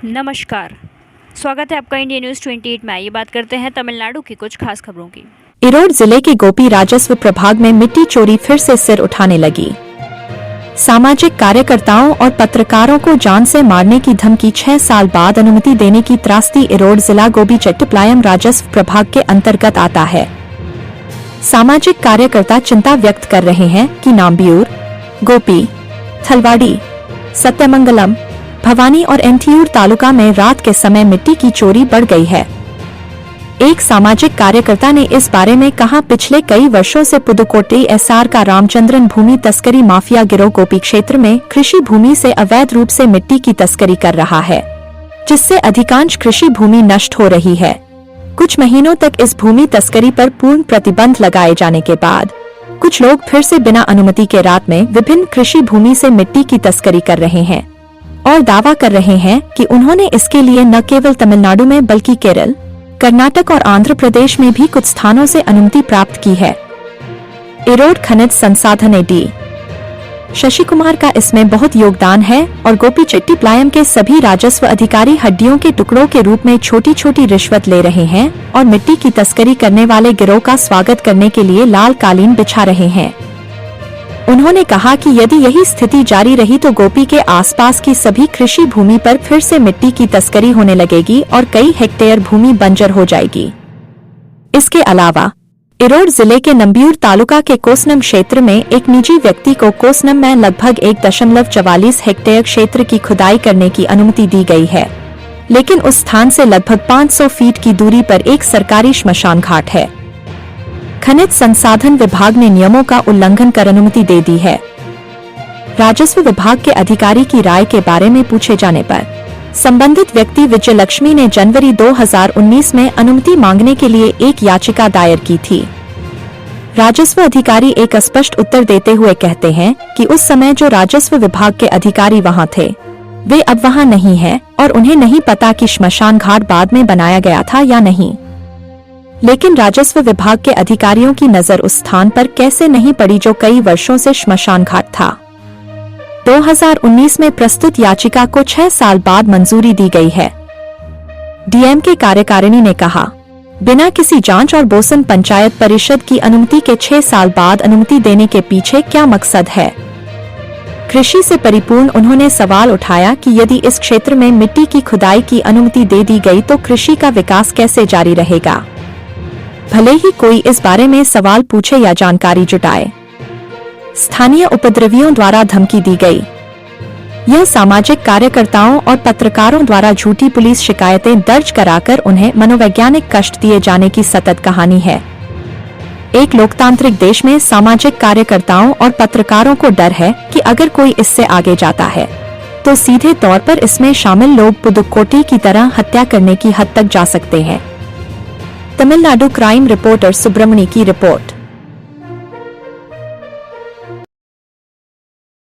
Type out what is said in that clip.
नमस्कार, स्वागत है आपका इंडिया न्यूज़ 28 में। ये बात करते हैं तमिलनाडु की कुछ खास खबरों की। इरोड जिले के गोपी राजस्व प्रभाग में मिट्टी चोरी फिर से सिर उठाने लगी। सामाजिक कार्यकर्ताओं और पत्रकारों को जान से मारने की धमकी 6 साल बाद अनुमति देने की त्रासदी। इरोड जिला गोपीचेट्टीपालयम राजस्व प्रभाग के अंतर्गत आता है। सामाजिक कार्यकर्ता चिंता व्यक्त कर रहे हैं कि नाम्बियूर, गोपी, थलवाड़ी, सत्यमंगलम, भवानी और एंथियूर तालुका में रात के समय मिट्टी की चोरी बढ़ गई है। एक सामाजिक कार्यकर्ता ने इस बारे में कहा, पिछले कई वर्षों से पुदुकोट्टई एसआर का रामचंद्रन भूमि तस्करी माफिया गिरोह गोपी क्षेत्र में कृषि भूमि से अवैध रूप से मिट्टी की तस्करी कर रहा है, जिससे अधिकांश कृषि भूमि नष्ट हो रही है। कुछ महीनों तक इस भूमि तस्करी पर पूर्ण प्रतिबंध लगाए जाने के बाद कुछ लोग फिर से बिना अनुमति के रात में विभिन्न कृषि भूमि से मिट्टी की तस्करी कर रहे हैं और दावा कर रहे हैं कि उन्होंने इसके लिए न केवल तमिलनाडु में बल्कि केरल, कर्नाटक और आंध्र प्रदेश में भी कुछ स्थानों से अनुमति प्राप्त की है। इरोड खनिज संसाधन एडी शशि कुमार का इसमें बहुत योगदान है और गोपीचेट्टीपालयम के सभी राजस्व अधिकारी हड्डियों के टुकड़ों के रूप में छोटी छोटी रिश्वत ले रहे हैं और मिट्टी की तस्करी करने वाले गिरोह का स्वागत करने के लिए लाल कालीन बिछा रहे हैं। उन्होंने कहा कि यदि यही स्थिति जारी रही तो गोपी के आसपास की सभी कृषि भूमि पर फिर से मिट्टी की तस्करी होने लगेगी और कई हेक्टेयर भूमि बंजर हो जाएगी। इसके अलावा इरोड जिले के नम्बियूर तालुका के कोसनम क्षेत्र में एक निजी व्यक्ति को कोसनम में लगभग 1.44 हेक्टेयर क्षेत्र की खुदाई करने की अनुमति दी गई है, लेकिन उस स्थान से लगभग 500 फीट की दूरी पर एक सरकारी श्मशान घाट है। खनिज संसाधन विभाग ने नियमों का उल्लंघन कर अनुमति दे दी है। राजस्व विभाग के अधिकारी की राय के बारे में पूछे जाने पर संबंधित व्यक्ति विजयलक्ष्मी ने जनवरी 2019 में अनुमति मांगने के लिए एक याचिका दायर की थी। राजस्व अधिकारी एक स्पष्ट उत्तर देते हुए कहते हैं कि उस समय जो राजस्व विभाग के अधिकारी वहां थे, वे अब वहां नहीं हैं और उन्हें नहीं पता कि श्मशान घाट बाद में बनाया गया था या नहीं। लेकिन राजस्व विभाग के अधिकारियों की नजर उस स्थान पर कैसे नहीं पड़ी जो कई वर्षों से श्मशान घाट था। 2019 में प्रस्तुत याचिका को 6 साल बाद मंजूरी दी गई है। डीएम के कार्यकारिणी ने कहा, बिना किसी जांच और बोसन पंचायत परिषद की अनुमति के 6 साल बाद अनुमति देने के पीछे क्या मकसद है। कृषि से परिपूर्ण उन्होंने सवाल उठाया कि यदि इस क्षेत्र में मिट्टी की खुदाई की अनुमति दे दी गई तो कृषि का विकास कैसे जारी रहेगा, भले ही कोई इस बारे में सवाल पूछे या जानकारी जुटाए। स्थानीय उपद्रवियों द्वारा धमकी दी गई। यह सामाजिक कार्यकर्ताओं और पत्रकारों द्वारा झूठी पुलिस शिकायतें दर्ज कराकर उन्हें मनोवैज्ञानिक कष्ट दिए जाने की सतत कहानी है। एक लोकतांत्रिक देश में सामाजिक कार्यकर्ताओं और पत्रकारों को डर है कि अगर कोई इससे आगे जाता है तो सीधे तौर पर इसमें शामिल लोग पुदुकोट्टई की तरह हत्या करने की हद तक जा सकते हैं। तमिलनाडु क्राइम रिपोर्टर सुब्रमणी की रिपोर्ट।